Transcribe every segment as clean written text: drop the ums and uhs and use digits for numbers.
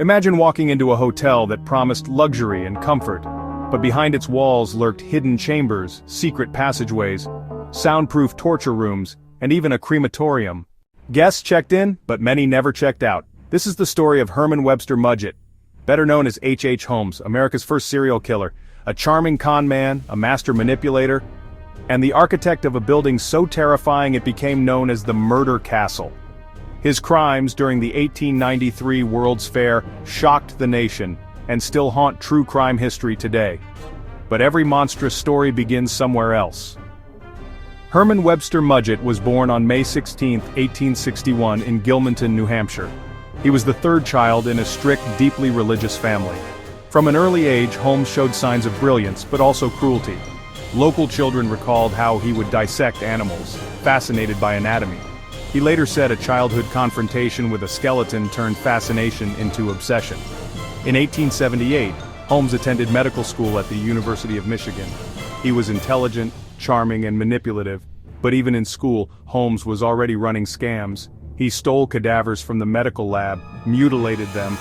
Imagine walking into a hotel that promised luxury and comfort, but behind its walls lurked hidden chambers, secret passageways, soundproof torture rooms, and even a crematorium. Guests checked in, but many never checked out. This is the story of Herman Webster Mudgett, better known as H. Holmes, America's first serial killer, a charming con man, a master manipulator, and the architect of a building so terrifying it became known as the Murder Castle. His crimes during the 1893 World's Fair shocked the nation and still haunt true crime history today. But every monstrous story begins somewhere else. Herman Webster Mudgett was born on May 16, 1861 in Gilmanton, New Hampshire. He was the third child in a strict, deeply religious family. From an early age, Holmes showed signs of brilliance, but also cruelty. Local children recalled how he would dissect animals, fascinated by anatomy. He later said a childhood confrontation with a skeleton turned fascination into obsession. In 1878, Holmes attended medical school at the University of Michigan. He was intelligent, charming, and manipulative, but even in school, Holmes was already running scams. He stole cadavers from the medical lab, mutilated them,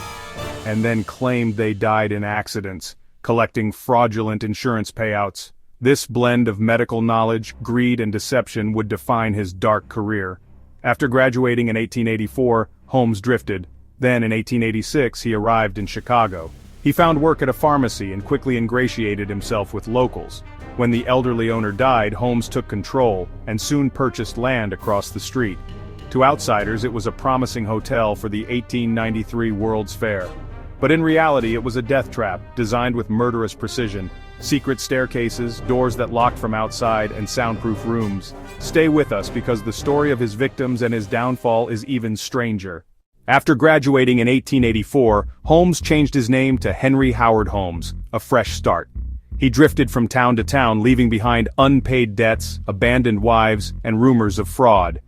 and then claimed they died in accidents, collecting fraudulent insurance payouts. This blend of medical knowledge, greed, and deception would define his dark career. After graduating in 1884, Holmes drifted. Then in 1886 he arrived in Chicago. He found work at a pharmacy and quickly ingratiated himself with locals. When the elderly owner died, Holmes took control and soon purchased land across the street. To outsiders, it was a promising hotel for the 1893 World's Fair. But in reality, it was a death trap, designed with murderous precision. Secret staircases, doors that locked from outside, and soundproof rooms. Stay with us because the story of his victims and his downfall is even stranger. After graduating in 1884, Holmes changed his name to Henry Howard Holmes, a fresh start. He drifted from town to town, leaving behind unpaid debts, abandoned wives, and rumors of fraud.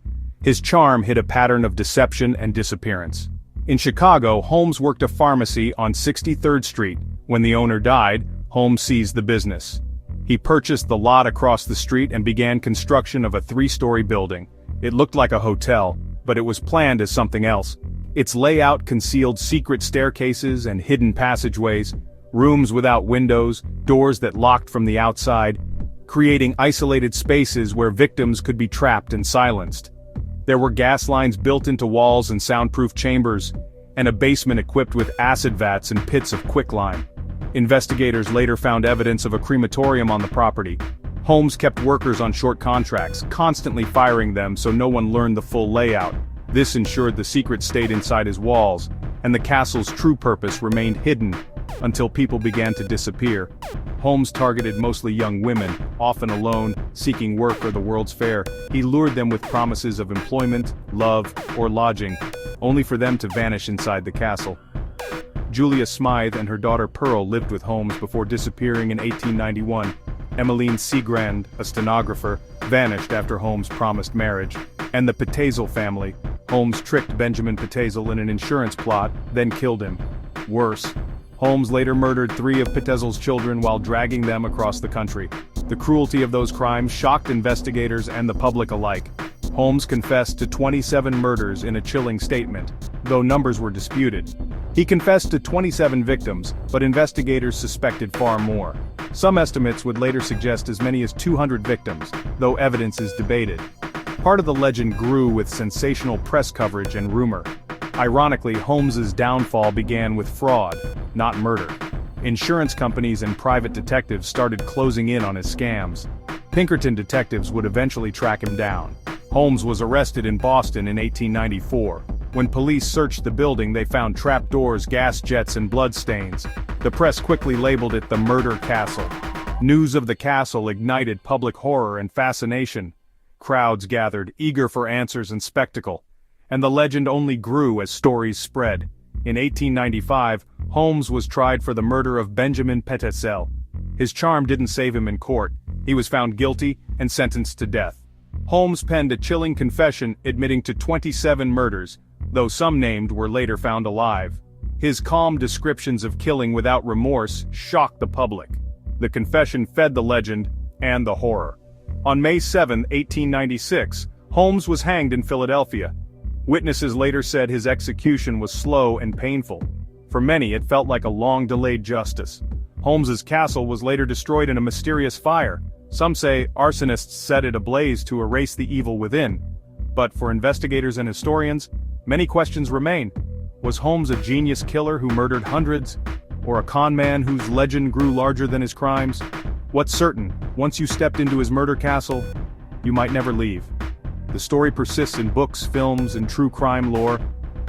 His charm hid a pattern of deception and disappearance. In Chicago, Holmes worked a pharmacy on 63rd Street. When the owner died, Holmes seized the business. He purchased the lot across the street and began construction of a 3-story building. It looked like a hotel, but it was planned as something else. Its layout concealed secret staircases and hidden passageways, rooms without windows, doors that locked from the outside, creating isolated spaces where victims could be trapped and silenced. There were gas lines built into walls and soundproof chambers, and a basement equipped with acid vats and pits of quicklime. Investigators later found evidence of a crematorium on the property. Holmes kept workers on short contracts, constantly firing them so no one learned the full layout. This ensured the secret stayed inside his walls, and the castle's true purpose remained hidden until people began to disappear. Holmes targeted mostly young women, often alone, seeking work or the World's Fair. He lured them with promises of employment, love, or lodging, only for them to vanish inside the castle. Julia Smythe and her daughter Pearl lived with Holmes before disappearing in 1891. Emmeline Seagrand, a stenographer, vanished after Holmes promised marriage. And the Pitezel family. Holmes tricked Benjamin Pitezel in an insurance plot, then killed him. Worse, Holmes later murdered 3 of Pitezel's children while dragging them across the country. The cruelty of those crimes shocked investigators and the public alike. Holmes confessed to 27 murders in a chilling statement, though numbers were disputed. He confessed to 27 victims, but investigators suspected far more. Some estimates would later suggest as many as 200 victims, though evidence is debated. Part of the legend grew with sensational press coverage and rumor. Ironically, Holmes's downfall began with fraud, not murder. Insurance companies and private detectives started closing in on his scams. Pinkerton detectives would eventually track him down. Holmes was arrested in Boston in 1894. When police searched the building, they found trapdoors, gas jets, and bloodstains. The press quickly labeled it the Murder Castle. News of the castle ignited public horror and fascination. Crowds gathered, eager for answers and spectacle. And the legend only grew as stories spread. In 1895, Holmes was tried for the murder of Benjamin Pitezel. His charm didn't save him in court. He was found guilty and sentenced to death. Holmes penned a chilling confession admitting to 27 murders, though some named were later found alive. His calm descriptions of killing without remorse shocked the public. The confession fed the legend and the horror. On May 7, 1896, Holmes was hanged in Philadelphia. Witnesses later said his execution was slow and painful. For many, it felt like a long-delayed justice. Holmes's castle was later destroyed in a mysterious fire. Some say arsonists set it ablaze to erase the evil within. But for investigators and historians, many questions remain. Was Holmes a genius killer who murdered hundreds? Or a con man whose legend grew larger than his crimes? What's certain, once you stepped into his murder castle, you might never leave. The story persists in books, films, and true crime lore,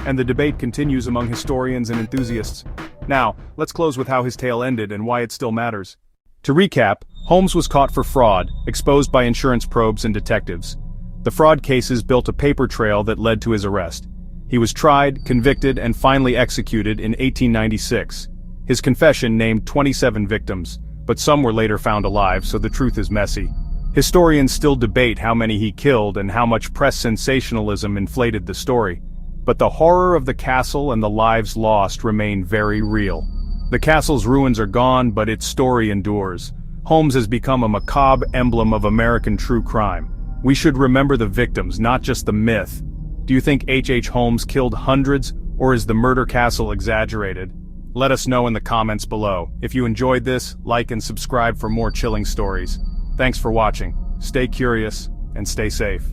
and the debate continues among historians and enthusiasts. Now, let's close with how his tale ended and why it still matters. To recap, Holmes was caught for fraud, exposed by insurance probes and detectives. The fraud cases built a paper trail that led to his arrest. He was tried, convicted, and finally executed in 1896. His confession named 27 victims, but some were later found alive, so the truth is messy. Historians still debate how many he killed and how much press sensationalism inflated the story. But the horror of the castle and the lives lost remain very real. The castle's ruins are gone, but its story endures. Holmes has become a macabre emblem of American true crime. We should remember the victims, not just the myth. Do you think H.H. Holmes killed hundreds, or is the murder castle exaggerated? Let us know in the comments below. If you enjoyed this, like and subscribe for more chilling stories. Thanks for watching. Stay curious, and stay safe.